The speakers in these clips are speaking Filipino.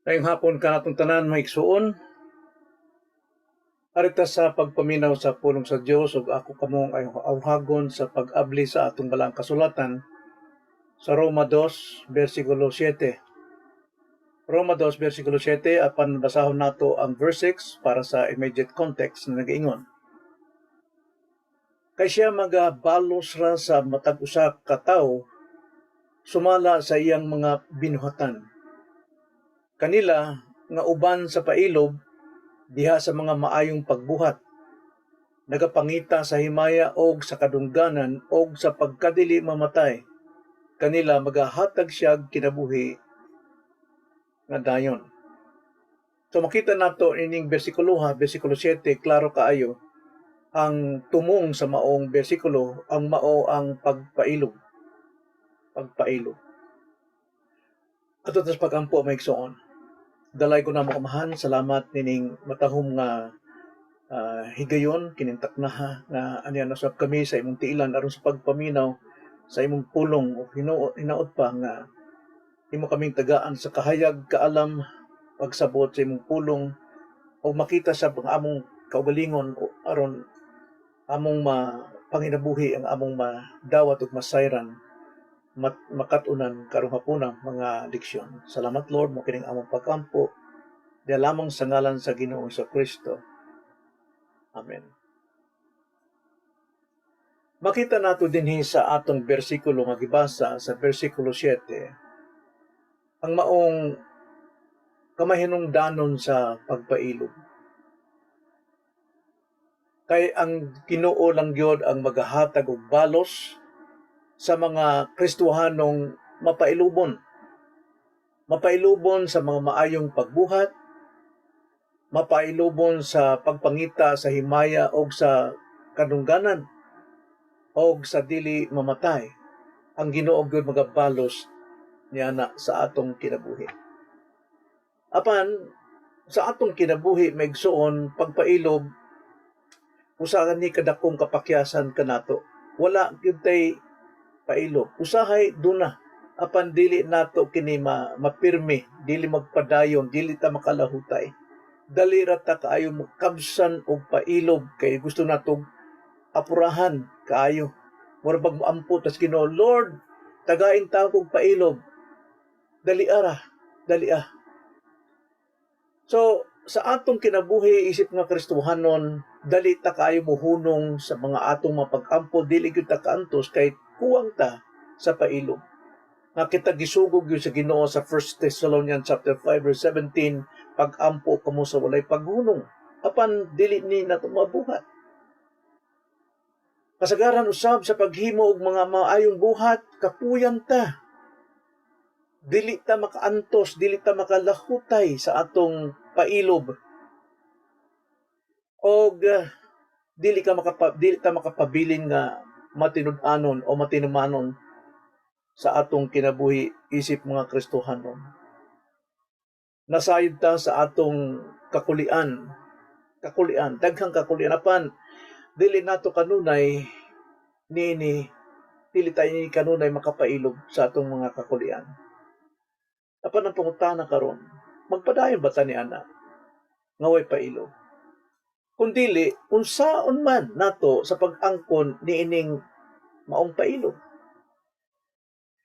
Ngayong hapon ka natong tanan maigsuon, arita sa pagpaminaw sa pulong sa Dios ug ako kamong ay awhagon sa pag-abli sa atong balang kasulatan sa Roma 2 bersikulo 7. Roma 2 bersikulo 7 apan basahon nato ang verse 6 para sa immediate context na nagaingon. Kay siya magabalos ra sa matag usa ka tawo sumala sa iyang mga binuhatan. Kanila nga uban sa pailob diha sa mga maayong pagbuhat, nagapangita sa himaya og sa kadungganan og sa pagkadili mamatay. Kanila magahatag siya kinabuhi nga dayon. So makita nato ining bersikulo 7, klaro kaayo ang tumong sa maong bersikulo, ang mao ang pagpailog. Pagpailog. Ato tas pagampo maigsoon. Dalay ko na mo kamahan, salamat nining matahom nga higayon kining taknaha nga aniya nasab kami sa imong tiilan aron sa pagpaminaw sa imong pulong o hinaot pa nga imo kaming tagaan sa kahayag kaalam pagsabot sa imong pulong o makita sa among kaugalingon aron among panginabuhi ang among madawat ug masayran makatunan karong hapunang mga leksyon. Salamat Lord mo kining among pagkampo diha lamang sa ngalan sa Ginoong Kristo. Amen. Makita nato dinhi sa atong bersikulo nga gibasa sa bersikulo 7 ang maong kamahinungdanon sa pagpailog. Kay ang Ginoo lang gyud ang magahatag og balos sa mga Kristohanong mapailubon. Mapailubon sa mga maayong pagbuhat, mapailubon sa pagpangita sa himaya og sa kadungganan og sa dili mamatay. Ang Ginoo gyud magabalos niya na sa atong kinabuhi. Apan sa atong kinabuhi maigsuon pagpailog usa ni kadakong kapakyasan kanato. Wala gyud tay pailog. Usahay duna apan dili nato kini mapirmi, dili magpadayon, dili ta makalahutay. Dali ra ta kaayo makabsan og pailog kay gusto nato apurahan kaayo. Mura pag moampo tas Ginoo, Lord, tagain ta og pailog. Dali ara, dali ah. So, sa atong kinabuhi isip nga Kristohanon, dali ta kaayo mohunong sa mga atong mapag-ampo, dili gyud ta kaantos kay kuwang ta sa pailog. Nga kita gisugog gyud sa Ginoo sa 1 Thessalonians chapter 5 verse 17, pag-ampo kamo sa walay paghunong, apan dili ni nato mabuhat. Kasagaran usab sa paghimo og mga maayong buhat, kapuyan ta. Dili ta makaantos, dili ta makalahutay sa atong pailob. Og dili ta makapabilin nga matinud-anon o matinumanon sa atong kinabuhi isip mga Kristohanon. Nasayod ta sa atong kakulian, daghang kakulian apan dili nato kanunay dili tayo ni kanunay makapailog sa atong mga kakulian. Apan ang pangutana karon, magpadayon ba ta ni ana nga way pailog? Kung dili, unsaon man nato sa pag-angkon niining maong pailog?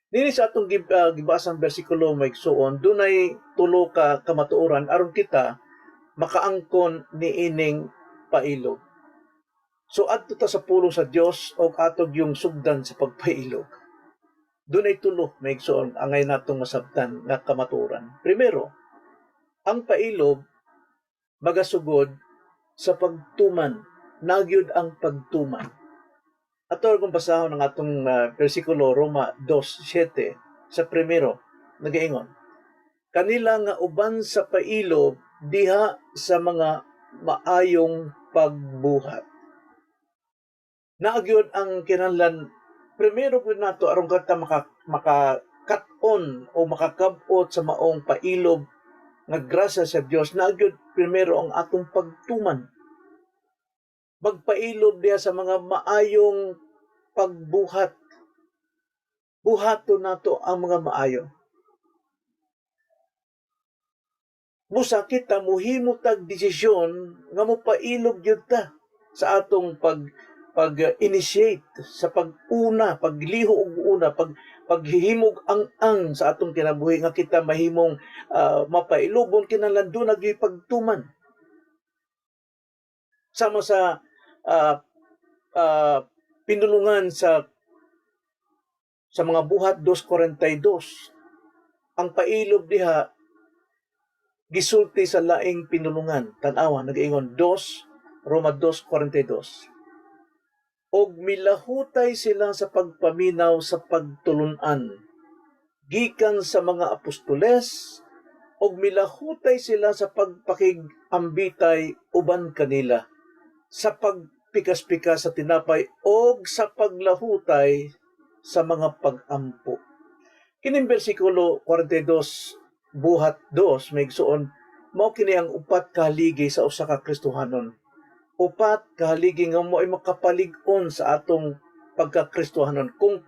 Dili sa atong gibasang bersikulo maigsuon, dunay tulo ka kamatuoran aron kita makaangkon niining pailog. So adto ta sa pulong sa Dios og atog yung sugdan sa pagpailog. Dunay tulo maigsuon angay natong masabtan nga kamatuoran. Primero, ang pailog magasugod sa pagtuman. Nagyud ang pagtuman. Ato kung basahon ang atong bersikulo Roma 2:7 sa primero, nagaingon, kanila nga uban sa pailog diha sa mga maayong pagbuhat. Nagyud ang kinahanglan primero gud nato aron kita makakat-on o makakab-ot sa maong pailog nga grasya sa Dios, nagyud primero ang atong pagtuman. Magpailog diha sa mga maayong pagbuhat. Buhaton nato ang mga maayo. busa kita muhimo tag desisyon nga mopailog gyud ta sa atong pag-initiate sa pag-una, pagliho og una, paghihimog ang sa atong kinabuhi nga kita mahimong mapailubon kinahanglan do nagyoy pagtuman. Sama sa uh, pinulungan sa mga buhat 2:42, ang pailob diha gisulti sa laing pinulungan. Tan-awa nag-ingon Roma 2:42. Og milahutay sila sa pagpaminaw sa pagtulunan gikan sa mga apostoles, og milahutay sila sa pagpakig-ambitay uban kanila, sa pagpikas-pikas sa tinapay og sa paglahutay sa mga pag-ampo. Kining bersikulo 42 buhat 2 may igsuon, mao kini ang upat ka haligi sa usa ka Kristohanon. Upat ka haligi nga mo ay makapalig-on sa atong pagka-Kristohanon. Kung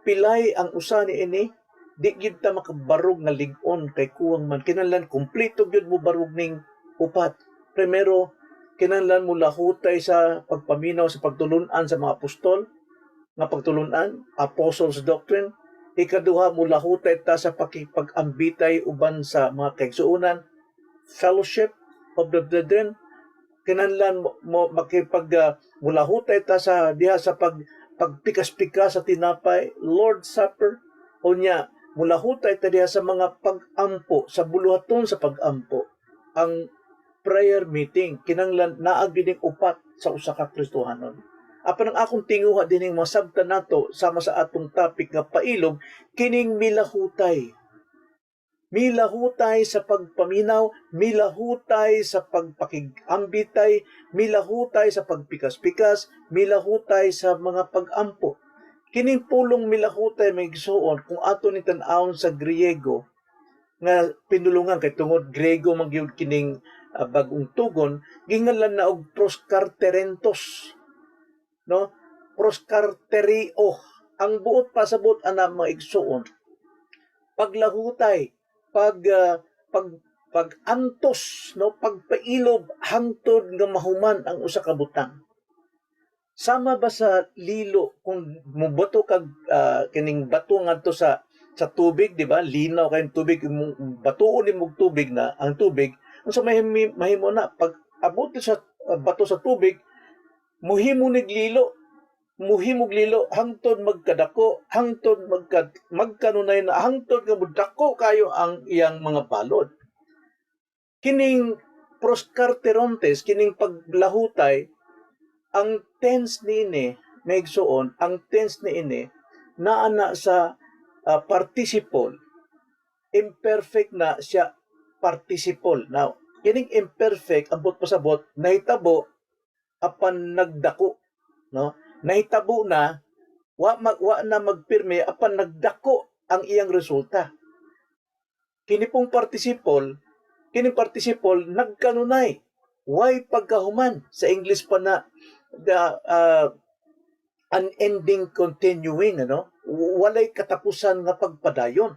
pilay ang usa niini, di gyud ta makabarog nga lig-on kay kuwang man. Kinahanglan kumpleto gyud mo barog ning upat. Primero, kinahanglan mo lahutay sa pagpaminaw sa pagtulunan sa mga apostol, nga pagtulunan, apostles' doctrine. Ikaduha, mo lahutay ta sa pakipag-ambitay uban sa mga kaigsuonan, fellowship of the brethren. Kinahanglan mo mulahutay ta sa diha sa pagpikas-pikas sa tinapay, Lord's Supper. Unya, mulahutay ta diha sa mga pag-ampo, sa buluhaton sa pag-ampo. Ang prayer meeting, kinahanglan naa gining upat sa usa ka Kristohanon. Apan ang akong tinguha dining masabtan nato sama sa atong topic nga pailog, kining milahutay. Milahutay sa pagpaminaw, milahutay sa pagpakig-ambitay, milahutay sa pagpikas-pikas, milahutay sa mga pag-ampo. Kining pulong milahutay may igsuon kung ato ni tan-awon sa Griego nga pinulungan kay tungod Griego man gyud kining bag-ong tugon, gingalan na og proskarterentos, no? Proskarterio. Ang buot pasabot ana mga igsuon, paglahutay, pag-antos, no, pagpailob hangtod nga mahuman ang usa ka butang. Sama ba sa lilo kung mubato kag kining bato ngadto sa tubig, di ba? Linaw kay tubig, batuon nimo tubig na ang tubig. Unsa mahimo na pag abot sa bato sa tubig, muhimo muhimog lilo hangtod magkadako, hangtod magkanunay na, hangtod nga mudako kayo ang iyang mga balod. Kining proskarterontes, kining paglahutay, ang tense niini may igsuon, ang tense niini naana sa participle. Imperfect na siya participle. Now, kining imperfect ambot pasabot nahitabo apan nagdako, no? Nahitabo na wa na magpirme apan nagdako ang iyang resulta. Kini pong participle nagkanunay, way pagkahuman. Sa English pa na the unending continuing, ano? Walay katapusan nga pagpadayon.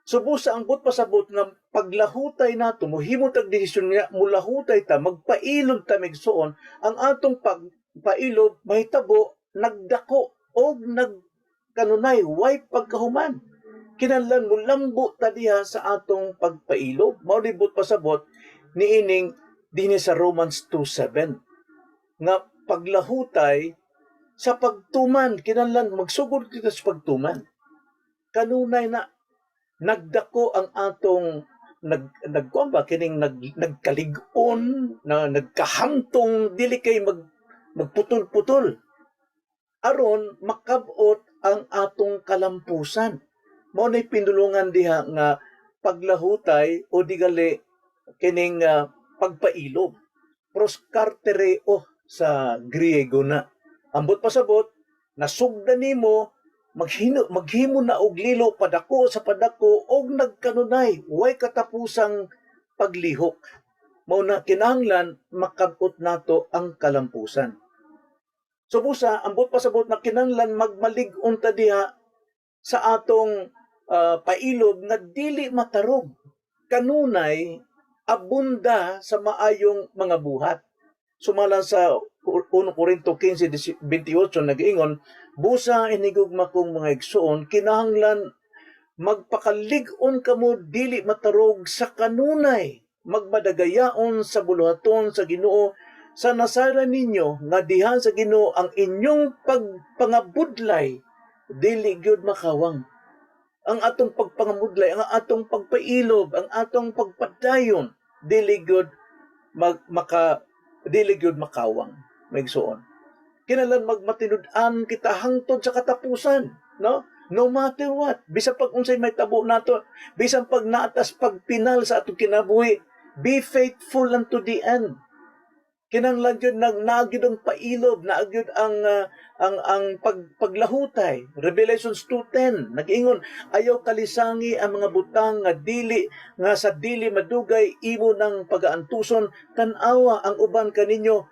Subusa ang but pasabot nga paglahutay nato, mohimo tag desisyon nga mulahutay ta, magpailog ta migsuon, ang atong pagpailog mahitabo nagdako og nagkanunay way pagkahuman. Kinahanglan mo lambo ta diha sa atong pagpailog. Mao libot pasabot niining dinhi sa Romans 2:7 nga paglahutay sa pagtuman, kinahanglan magsugod kita sa pagtuman. Kanunay na nagdako ang atong nagkuamba kining nagkalig-on na nagkahantong dili kay magputol-putol aron makabot ang atong kalampusan. Mao nay pinulungan diha nga paglahutay o digali kining pagpailog, proskartereo sa Griego na. Ambot pasabot nasugdan nimo maghimo na og lilo padako sa padako og nagkanunay way katapusang paglihok. Mao na kinahanglan makabot nato ang kalampusan. So busa ambot pasabot na kinahanglan magmalig-on ta diha sa atong pailog nga dili matarog. kanunay abunda sa maayong mga buhat. Sumala sa 1 Corinto 15:28 nag-ingon, busa inigugma kong mga igsoon, kinahanglan magpakalig-on kamo dili matarog sa kanunay, magmadagayaon sa buluhaton sa Ginoo, sa nasara ninyo nga diha sa Ginoo ang inyong pagpangabudlay dili gyud makawang. Ang atong pagpangamudlay, ang atong pagpailob, ang atong pagpadayon dili gyud dili gyud makawang. Maigsoon. Kinahanglan magmatinud-an kita hangtod sa katapusan, no? No matter what, bisan pag unsay may tabo nato, bisan pag naatas pagpinal sa atong kinabuhi, be faithful unto the end. Kinahanglan gyud nagyud ang pailob, nagyud ang paglahutay. Revelations 2:10 nag-ingon, ayaw kalisangi ang mga butang nga sa dili madugay imo ng pagaantuson, tan-awa ang uban kaninyo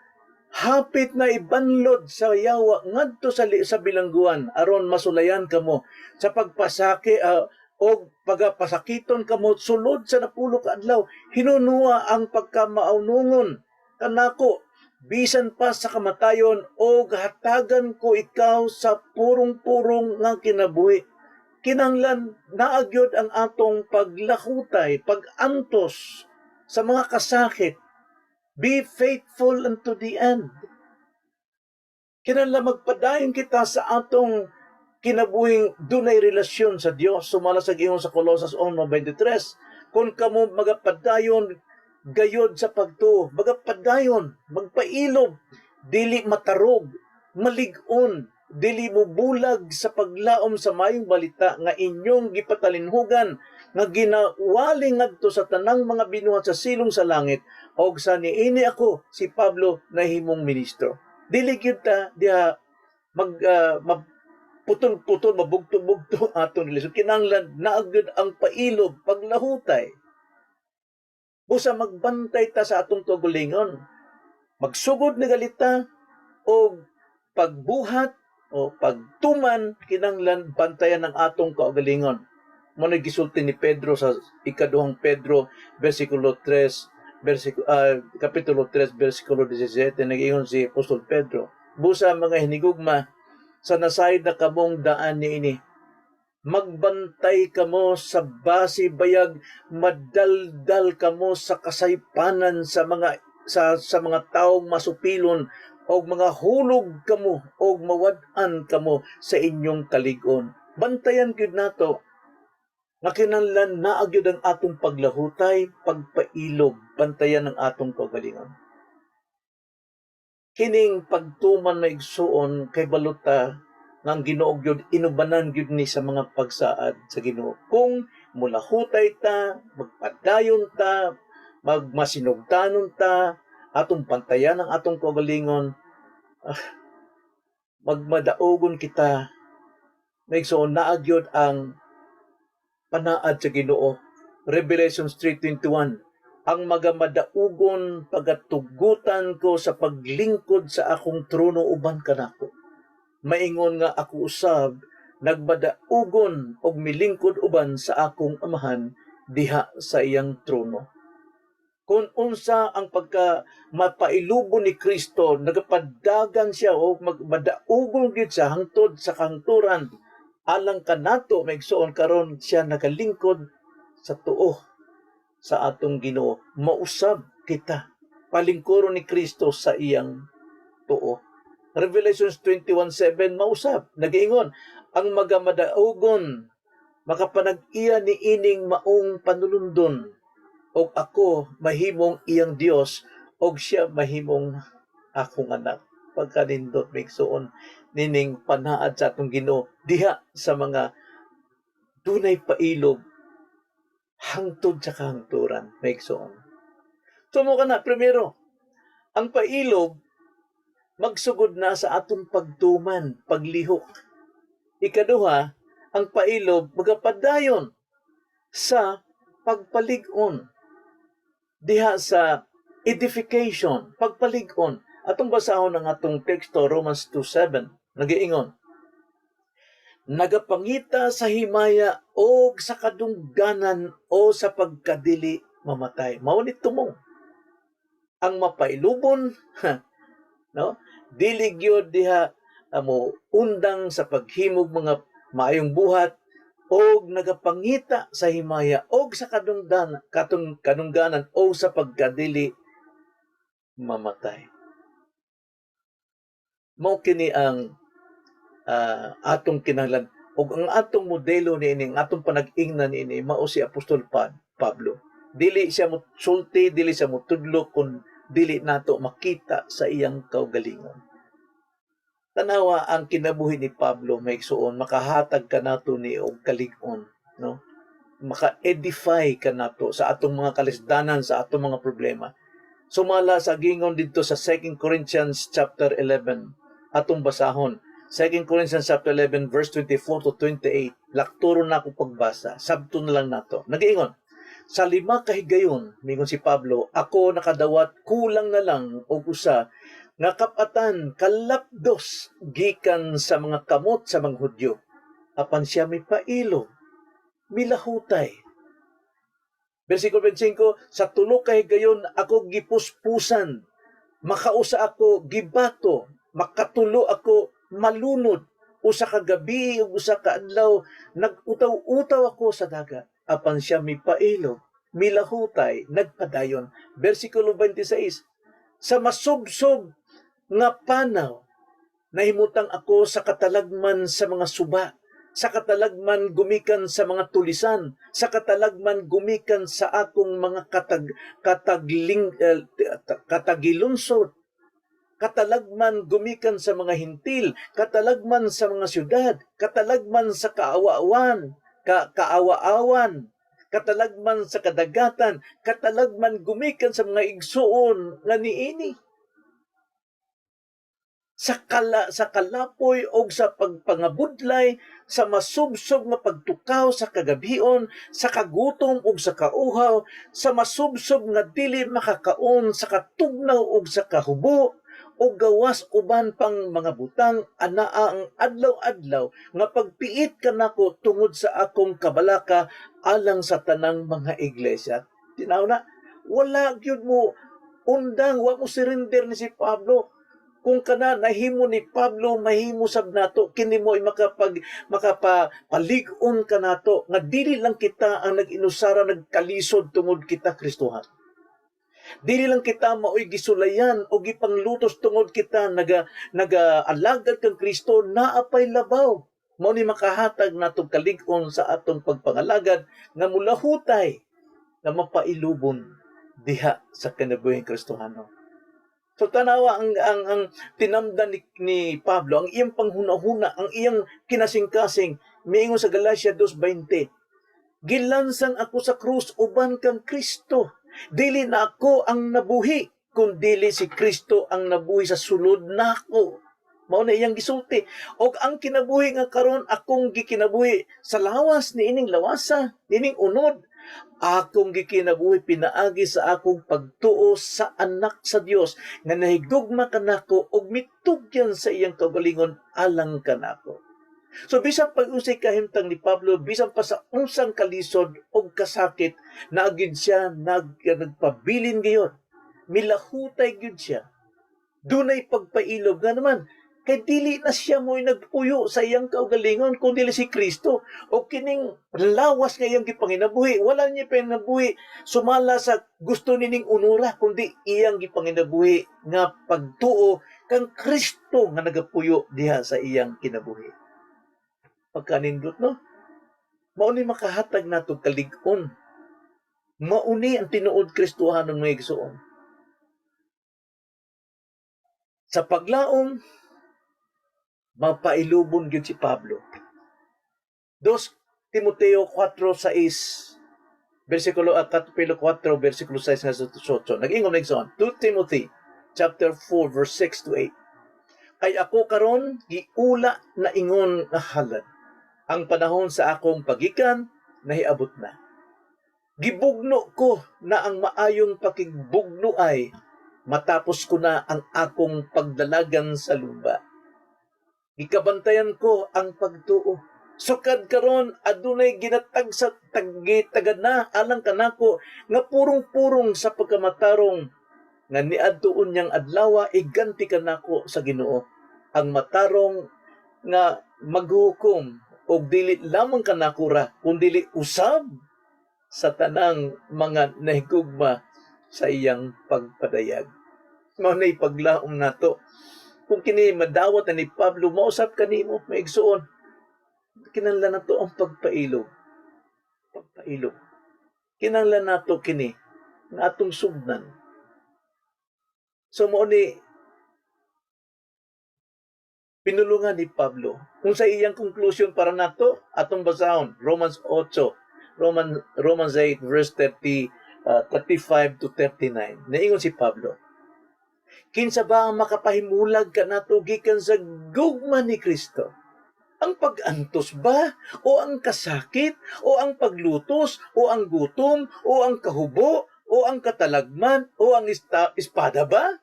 hapit na ibanlod sa yawa ngadto sa bilangguan aron masulayan kamo sa pagpasaki o pagapasakiton kamo sulod sa napulo ka adlaw. Hinunua ang pagkamaaunungon kanako bisan pa sa kamatayon o hatagan ko ikaw sa purong-purong nga kinabuhi. Kinahanglan naagyod ang atong paglahutay, pagantos sa mga kasakit. Be faithful unto the end. Kinahanglan magpadayon kita sa atong kinabuhing dunay relasyon sa Dios. Sumala sa giingon sa Colosas 1:23, kung kamo magapadayon gayod sa pagtuo, magapadayon, magpailob, dili matarog, malig-on, dili mubulag sa paglaom sa mayong balita nga inyong gipatalinhugan nga ginawali ngadto sa tanang mga binuhat sa silong sa langit, og sa niini ako si Pablo nahimong ministro. Dili gyud ta diha putol-putol, mabugto-bugto atong relasyon. Kinahanglan naagud ang pailob, paglahutay. Busa magbantay ta sa atong tugulingon. Magsugod ni galita o pagbuhat o pagtuman, kinahanglan bantayan ng atong kaugalingon. Mo gisulti ni Pedro sa ikaduhang Pedro versikulo 3 kapitulo 3 versikulo 17 nag-ingon si Apostol Pedro, busa mga hinigugma sa nasayod na kamong daan niini, magbantay kamo sa basi bayag, madaldal kamo sa kasaypanan sa mga taong masupilon, og mga hulog kamo og mawad-an kamo sa inyong kalig-on. Bantayan gyud nato nga kinahanglan naagyod ang atong paglahutay, pagpailog, bantayan ang atong kaugalingon. Kining pagtuman na igsuon kay baluta nga ang Ginoo gyud inubanan gyud ni sa mga pagsaad sa Ginoo. Kung mulahutay ta, magpadayon ta, magmasinugtanon ta, atong pantayan ang atong kaugalingon, magmadaogon kita, maigsuon naagyod ang panaad sa Ginoo. Revelations 3:21, ang magamadaugon pagatugutan ko sa paglingkod sa akong trono uban kanako. Maingon nga ako usab nagmadaugon og milingkod uban sa akong amahan diha sa iyang trono. Kung unsa ang pagka mapailubo ni Kristo, nagapadagan siya o magmadaugon gyud siya hangtod sa kahangturan alang kanato maigsuon karon siya nagalingkod sa tuo sa atong Ginoo. Mausab kita palingkuron ni Kristo sa iyang tuo. Revelations 21:7 mausab nag-ingon, ang magamadaugon makapanag-iya ni ining maong panulundon, og ako mahimong iyang Dios og siya mahimong akong anak. Pagkanindot maigsuon nining panaad sa atong Ginoo diha sa mga dunay pailog hangtod sa kahangturan maigsuon. Sumo ka na, primero, ang pailog magsugod na sa atong pagtuman, paglihok. Ikaduha, ang pailog magapadayon sa pagpalig-on diha sa edification, pagpalig-on. Atong basahon ang atong teksto Romans 2:7 nag-iingon, nagapangita sa himaya o sa kadungganan o sa pagkadili mamatay. Maunit tumong ang mapailubon, no? Dili gyud diha amo undang sa paghimog mga maayong buhat o nagapangita sa himaya o sa kadungganan o sa pagkadili mamatay. Mao kini ang atong kinahanglan ug ang atong modelo niini, ang atong panag-ingnan niini mao si Apostol Pablo. Dili siya mo sulti, dili siya mo tudlo kun dili nato makita sa iyang kaugalingon. Tanawa ang kinabuhi ni Pablo maigsuon, makahatag ka nato ni og kalig-on, no? Maka-edify ka nato sa atong mga kalisdanan, sa atong mga problema. Sumala sa gingon dito sa 2 Corinthians chapter 11 atong basahon. 2 Corinthians chapter 11 verse 24 to 28. Lakturo na ako pagbasa. Sabto na lang nato. Nag-iingon, sa 5 kahigayon, mingon si Pablo, ako nakadawat kulang na lang og usa nga kapatan kalapdos gikan sa mga kamot sa mga Hudyo. Apan siya may pailo, milahutay. Versikulo 25, sa 3 kahigayon ako gipuspusan, makausa ako gibato, makatulo ako malunod, usa ka gabi ug usa ka adlaw nagutaw-utaw ako sa dagat. Apan siya may pailo, milahutay, nagpadayon. Versikulo 26, sa masubsob nga panaw nahimutang ako sa katalagman sa mga suba, sa katalagman gumikan sa mga tulisan, sa katalagman gumikan sa akong mga katagilungsod, katalagman gumikan sa mga hintil, katalagman sa mga syudad, katalagman sa kaawa-awan, katalagman sa kadagatan, katalagman gumikan sa mga igsuon nga niini. Sa kalapoy o sa pagpangabudlay, sa masubsob nga pagtukaw sa kagabion, sa kagutom o sa kauhaw, sa masubsob nga dili makakaon, sa katugnaw o sa kahubo, o gawas uban pang mga butang, anaa ang adlaw-adlaw nga pagpiit kanako tungod sa akong kabalaka alang sa tanang mga iglesia. Tinaw na, wala gyud mo undang, wa mo surrender ni si Pablo. Kung kana nahimo ni Pablo, mahimo sab nato, kini mo makapalig-on ka nato nga dili lang kita ang nag-inusara nagkalisod tungod kita Kristohan. Dili lang kita maoy gisulayan o gipanglutos tungod kita nagaalagad kang Kristo, naapay labaw. Mao ni makahatag natong kalig-on sa atong pagpangalagad nga mulahutay nga mapailubon diha sa kinabuhing Kristohano. So tanawa ang tinamdan ni Pablo, ang iyang panghuna-huna, ang iyang kinasing-kasing, miingon sa Galatia 2:20, gilansang ako sa krus uban kang Kristo. Dili na ako ang nabuhi, kundi si Kristo ang nabuhi sa sulod nako. Mao na iyang gisulti. Og ang kinabuhi nga karon akong gikinabuhi sa lawas niining lawasa, niining unod. Akong gikinabuhi pinaagi sa akong pagtuo sa anak sa Dios nga nahigugma kanako og mitugyan sa iyang kaugalingon alang kanako. So bisan pag unsay kahimtang ni Pablo, bisan pa sa unsang kalisod og kasakit, naagid siya nagpabilin gayon. Milahutay gyud siya. Dunay pagpailob nga naman. Kay dili na siya mo'y nagpuyo sa iyang kaugalingon, kundi si Kristo. O kining lawas nga iyang gipanginabuhi, wala niya panginabuhi sumala sa gusto nining unura, kundi iyang gipanginabuhi nga pagtuo kang Kristo nga nagapuyo diha sa iyang kinabuhi. Pagkanindot, no? Mauni makahatag nato kalig-on. Mauni ang tinuod Kristohanon nga igsuon. Sa paglaom, mapailubon gyud si Pablo. 2 Timoteo 4:6 versikulo 4 versikulo 6 nga 8. Nag-ingon na igsoon. 2 Timothy chapter 4 verse 6 to 8. Kay ako karon giula na ingon nga halad. Ang panahon sa akong pagikan nahiabot na. Gibugno ko na ang maayong pakigbugno ay matapos ko na ang akong pagdalagan sa lupa. Gikabantayan ko ang pagtuo. Sukad karon adunay ginatag sa tagad na alang kanako nga purong-purong sa pagkamatarong nga niadtuon niyang adlaw iganti kanako sa Ginoo. Ang matarong nga maghukom og dili lamang kanako ra kundi usab sa tanang mga nahigugma sa iyang pagpadayag. Mao nay paglaom nato. Kung kini madawat ni Pablo, mausap kanimo, maigsuon. Kinahanglan nato ang pagpailog. Pagpailog. Kinahanglan nato kini nga atong sugdan. So mo ni pinulungan ni Pablo. Kung sa iyang conclusion para nato, atong basahon Romans 8, Romans 8 verse 35 to 39. Naingon si Pablo, kinsa ba ang makapahimulag kanato gikan sa gugma ni Kristo? Ang pag-antos ba? O ang kasakit? O ang paglutos? O ang gutom? O ang kahubo? O ang katalagman? O ang espada ba?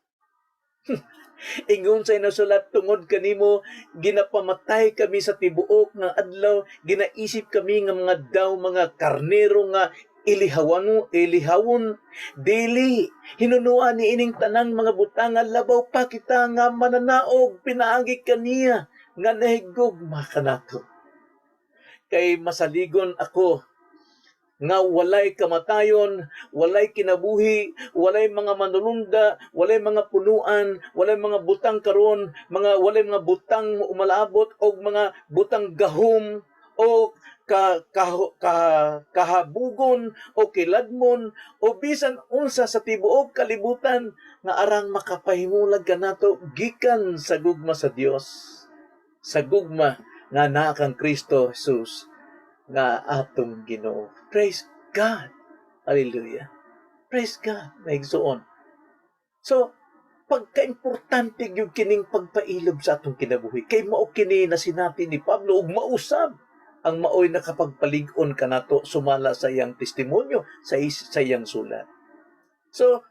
Ingon sa nasulat, tungod kanimo ginapamatay kami sa tibuok nga adlaw, ginaisip kami nga mga daw mga karnero nga ilihawon dili hinunuan ni ining tanang mga butang nga labaw pa kita nga mananaog pinaagi kaniya nga nahigugma kanato. Kay masaligon ako nga walay kamatayon, walay kinabuhi, walay mga manulunda, walay mga punuan, walay mga butang karon, walay mga butang umalaabot og mga butang gahom o kahabugon o kiladmon o bisan unsa sa tibuok kalibutan nga arang makapahimulag kanato gikan sa gugma sa Dios, sa gugma nga naa kang Kristo Jesus nga atong Ginoo. Praise God. Hallelujah. Praise God. Maigsuon. So, pagka-importante yung kining pagpailob sa atong kinabuhi. Kay mao kini na sinati ni Pablo ug mausab ang maoy nakapagpalig-on kanato sumala sa iyang testimonyo sa iyang sulat. So,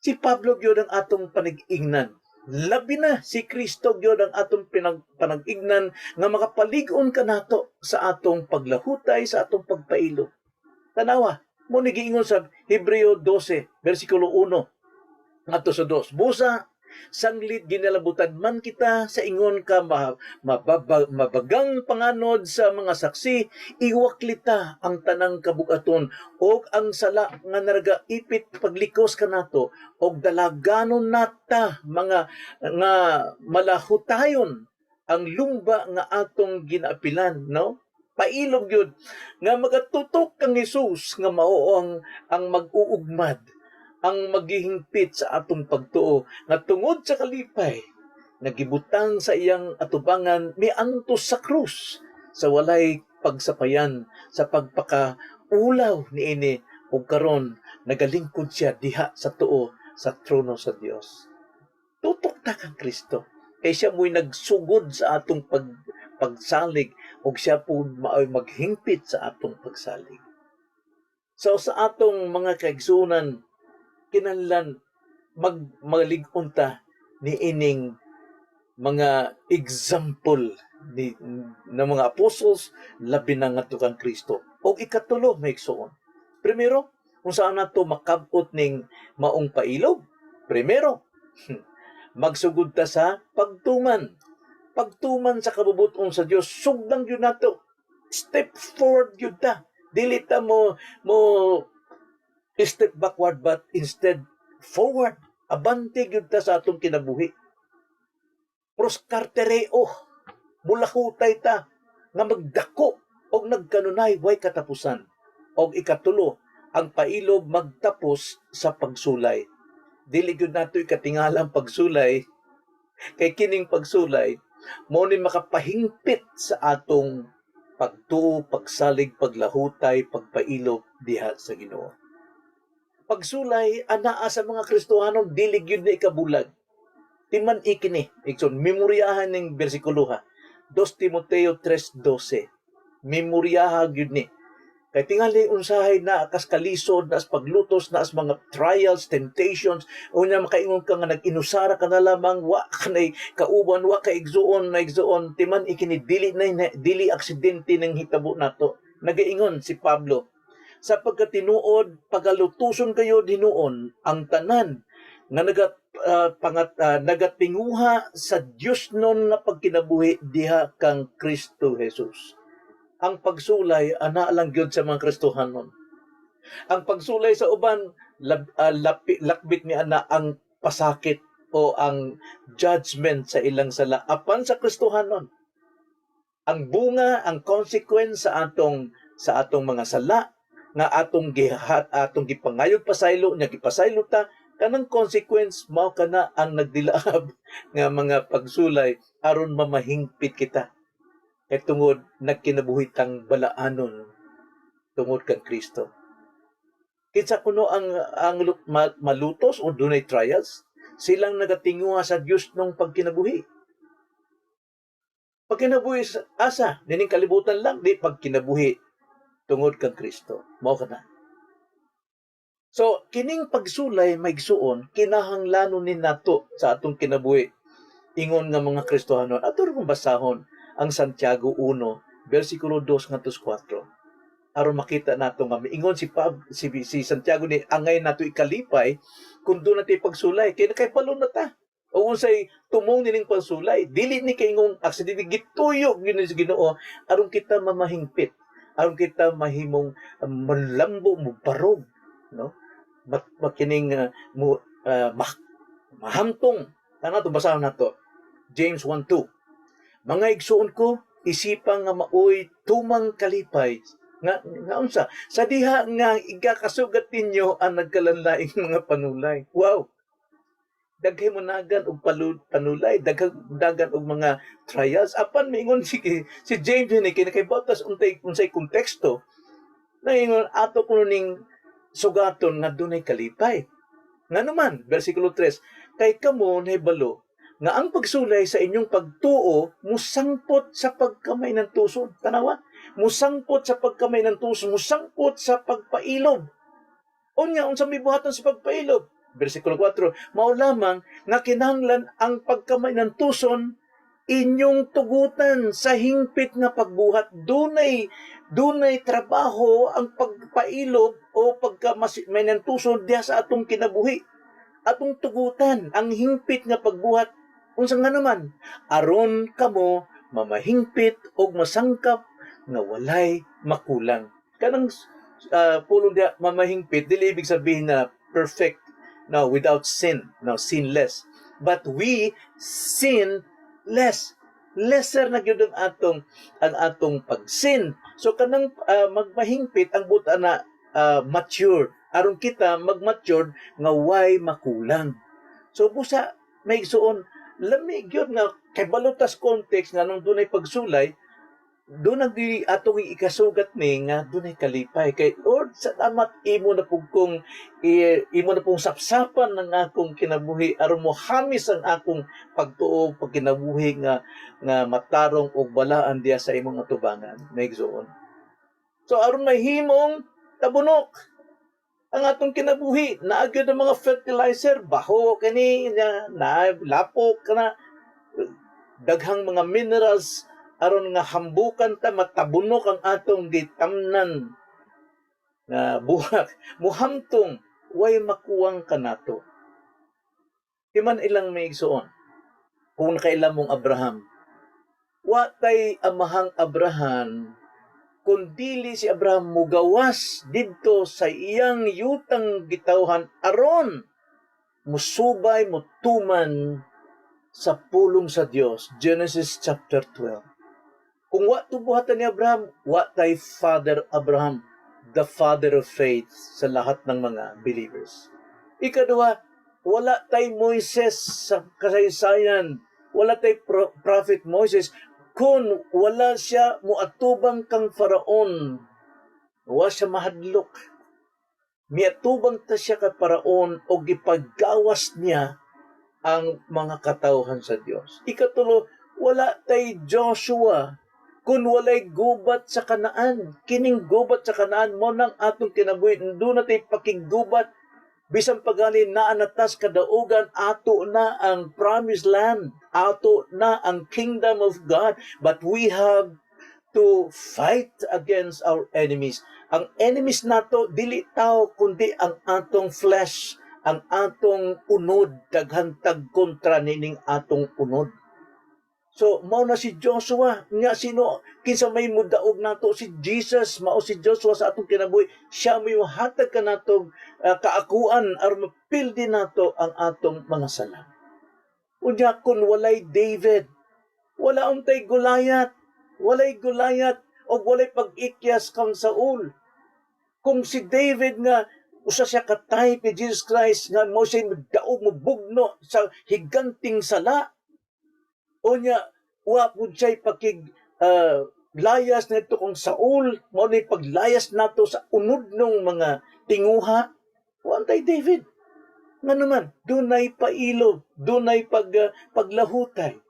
si Pablo gyud ang atong panag-ignan. Labi na si Kristo gyud ang atong panag-ignan nga makapalig-on kanato sa atong paglahutay, sa atong pagpailog. Tanawa, mo ni giingon sa Hebreo 12 bersikulo 1 ngadto sa 2. Busa sanglit ginalabutan man kita sa ingon ka mabagang panganod sa mga saksi, iwaklita ang tanang kabugaton og ang sala nga naragaipit paglikos kanato og dalaganon nata mga nga malahutayon ang lumba nga atong ginaapilan, no? Pailog yun nga magatutok kang Hesus nga mao ang mag-uugmad, ang maghihingpit sa atong pagtuo nga tungod sa kalipay nagibutang sa iyang atubangan miantos sa krus sa walay pagsapayan sa pagpakaulaw niini ug karon nagalingkod siya diha sa tuo sa trono sa Dios. Tutok ta kang Kristo kay siya mo'y nagsugod sa atong pagsalig ug siya po maoy maghingpit sa atong pagsalig. So sa atong mga kaigsunan kinahanglan malig-on ta ni ining mga example ng mga apostles labi na ngadto kang Kristo. O ikatulo maigsuon. Primero, kung saan nato makabot ning maong pailog. Primero, magsugod ta sa pagtuman. Pagtuman sa kabubuton sa Dios, sugdang yun nato. Step forward yun ta. Dili ta mo step backward but instead forward. Abante gyud ta sa atong kinabuhi. Proskartereo, mulahutay ta nga magdako og nagkanunay way katapusan. Og ikatulo, ang pailog magtapos sa pagsulay. Dili gyud nato ikatingala ang pagsulay kay kining pagsulay mao ni makapahingpit sa atong pagtuo, pagsalig, paglahutay, pagpailog diha sa Ginoo. Pagsulay anaa sa mga Kristohanon dili gyud na ikabulag. Timan ikini, ikson memoryahan ning bersikulo ha. 2 Timoteo 3:12. Memoryahan gyud ni Kay tingali unsahay na akas kalisod, na as paglutos, na as mga trials, temptations, unya makaingon ka nga nag-inusara ka na lamang, wa ka na kauban, wa ka igsuon na igsuon, timan ikinidili na dili aksidente ng hitabo nato. Nagaingon si Pablo, sapagkat tinuod, pagalutuson kayo dinuon, ang tanan, nga nagatinguha sa Dios non nga pagkinabuhi diha kang Kristo Jesus. Ang pagsulay ana lang gyud sa mga Kristohanon. Ang pagsulay sa uban lakbit ni ana ang pasakit o ang judgment sa ilang sala apan sa Kristohanon. Ang bunga, ang consequence sa atong mga sala nga atong gipangayog pasaylo nya gipasaylo ta, kanang consequence mao kana ang nagdilaab nga mga pagsulay aron mamahingpit kita. Kay tungod nagkinabuhitang balaanon tungod kang Kristo. Kinsa kuno ang malutos o dunay trials, silang nagatinguha sa Dios nung pagkinabuhi. Pagkinabuhi asa, dining kalibutan lang, di pagkinabuhi tungod kang Kristo. Mao kana. So, kining pagsulay maigsuon, kinahanglanon ni nato sa atong kinabuhi. Ingon nga mga Kristohanon, ato rin basahon ang Santiago 1, versikulo 2 ngantos 4. Aron makita nato nga ingon si Santiago ni angay nato ikalipay kung doon natin pagsulay. Kaya nakaypalo na ta. O unsay tumong nining pagsulay, dili ni kay ingong aksidente gituyo gyud sa Ginoo aron kita mamahingpit, aron kita mahimong malambo mo barog, no? Makining mahamtong. Tana to basahon nato. James 1:2. Mga igsuon ko, isipang nga maoy tumang kalipay nga unsa sa diha nga igakasugat ninyo ang nagkalanlaing mga panulay. Wow. Daghay mo nagan og panulay, dagan og mga trials. Apan mingon si James ni kay batas unsay konteksto. Naingon ato kuno ning sugaton nga dunay kalipay. Nganuman, versikulo 3, kay kamo nahibalo nga ang pagsulay sa inyong pagtuo musangpot sa pagkamay ng tuson. Tanawa, musangpot sa pagkamay ng tuson, musangpot sa pagpailob. Unya unsa mibuhaton sa pagpailob? Versikulo 4, mao lamang nga kinahanglan ang pagkamay ng tuson inyong tugutan sa hingpit nga pagbuhat. Dunay trabaho ang pagpailob o pagkamay ng tuson diha sa atong kinabuhi. Atong tugutan ang hingpit nga pagbuhat. Unsa nga naman, aron kamo mamahingpit og masangkap nga walay makulang. Kanang pulong dia mamahingpit dili ibig sabihin na perfect, no, without sin, no, sinless. But we sin less. Lesser na gyud ang atong pagsin. So kanang magmahingpit ang buta na mature. Aron kita magmature nga way makulang. So busa may igsuon lamig yun nga kay balutas context nga nung dunay pagsulay doon nagdi atong ikasugat ni nga dunay kalipay kay Lord sa tamat imo na pong sapsapan ng akong kinabuhi aron mo hamis ang akong pagtuo pagkinabuhi nga matarong og balaan diya sa imong atubangan may igsuon. So aron mahimong tabunok ang atong kinabuhi, naagyo ng mga fertilizer, baho kani na lapok kana daghang mga minerals aron nga hambukan ta matabunok ang atong gitamnan nga buhak muhamtong way makuwang kanato. Timan ilang may igsuon kung nakailam mong Abraham, wa tay amahang Abraham kundili si Abraham mugawas didto sa iyang yutang gitawhan aron musubay mutuman sa pulong sa Dios. Genesis chapter 12. Kung wa tubuhatan ni Abraham, wa tay Father Abraham, the father of faith sa lahat ng mga believers. Ikaduha, wala tay Moises sa kasaysayan, wala tay prophet Moses kung wala siya muatubang kang Faraon, wala siya mahadlok. Miatubang ta siya kay Faraon o gipaggawas niya ang mga katawhan sa Dios. Ikatulo, wala tay Joshua Kung walay gubat sa kanaan, kining gubat sa kanaan mo nang atong kinabuhi, doon natin pakigubat, bisan pagali na anatas kadaugan, ato na ang promised land, ato na ang kingdom of God, but we have to fight against our enemies. Ang enemies nato dili tao kundi ang atong flesh, ang atong unod, daghantag kontra nining atong unod. So mao na si Joshua, nya sino kinsa may mudaog nato, si Jesus, mao si Joshua sa atong kinabuhi, siya may hatag kanatong kaakuan aron mapildi nato ang atong mga sala. Unya kun walay David, wala untay Goliath, walay Goliath o walay pag-ikyas kang Saul. Kung si David nga usa siya katay kay Jesus Christ nga mo siya daog mo bugno sa higanting sala, o niya wa pud siya pakig layas nito kung Saul, mao ni paglayas nato sa unod ng mga tinguha. Wantay David nga naman dunay pailog, dunay paglahutay.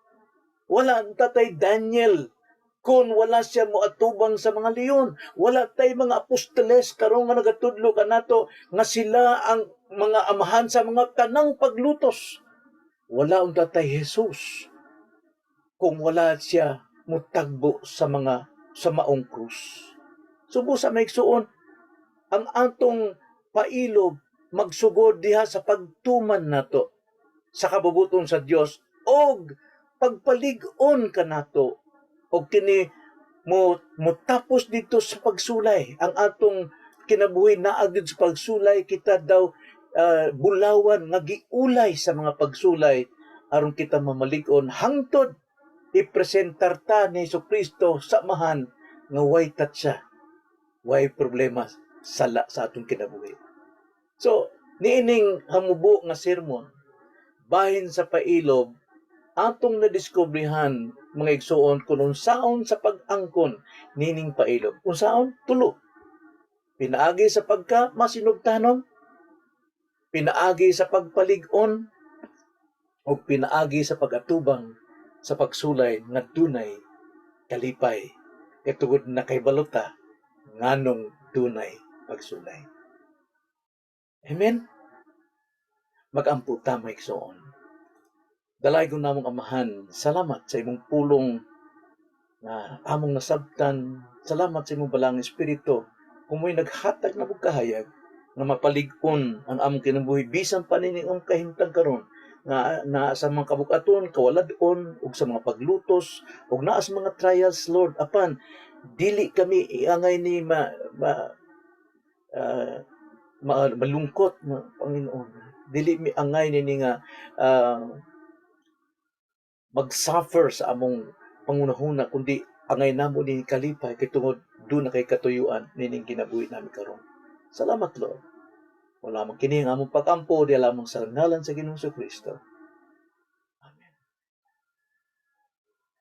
Wala ang tatay Daniel kung wala siya moatubang sa mga leon. Wala tay mga apostoles karon nga nagatudlo kanato nga sila ang mga amahan sa mga tanang paglutos. Wala ang tatay Jesus kung wala siya mutagbo sa maong krus. Subo sa maigsuon, ang atong pailog magsugod diha sa pagtuman nato sa kabubuton sa Dios og pagpalig-on kanato og kini mo tapos dito sa pagsulay. Ang atong kinabuhi naagid sa pagsulay, kita daw bulawan nga giulay sa mga pagsulay aron kita mamalig-on hangtod ipresentar ta ni Jesucristo sa mahan nga way tatsa, way problema sala sa atong kinabuhi. So, niining hamubo nga sermon bahin sa pailog, atong nadiskubrihan mga igsuon kung unsaon sa pag-angkon nining pailog. Unsaon? Tulo. Pinaagi sa pagka masinugtanon, pinaagi sa pagpalig-on, o pinaagi sa pag-atubang sa pagsulay nga dunay kalipay. Katungod na kay balota nganong dunay pagsulay. Amen? Mag-ampo ta may igsuon. Dalay ko namong amahan, salamat sa imong pulong na among nasabtan. Salamat sa imong balang espiritu kung mo'y naghatag na kahayag na mapalig-on ang among kinabuhi bisan pa nining kahimtang karon nga naa sa mga kabukaton, kawaladon ug sa mga paglutos ug naa sa mga trials, Lord, apan dili kami iangay ni malungkot na Panginoon. Dili mi angay ni nga mag-suffer sa among pangunahuna, kundi angay namo ni kalipay kay tungod doon na kay katuyuan nining kinabuhi namin karon. Salamat, Lord. Wala man kini ang among pag-ampo di lamang sa ngalan sa Ginoong Kristo.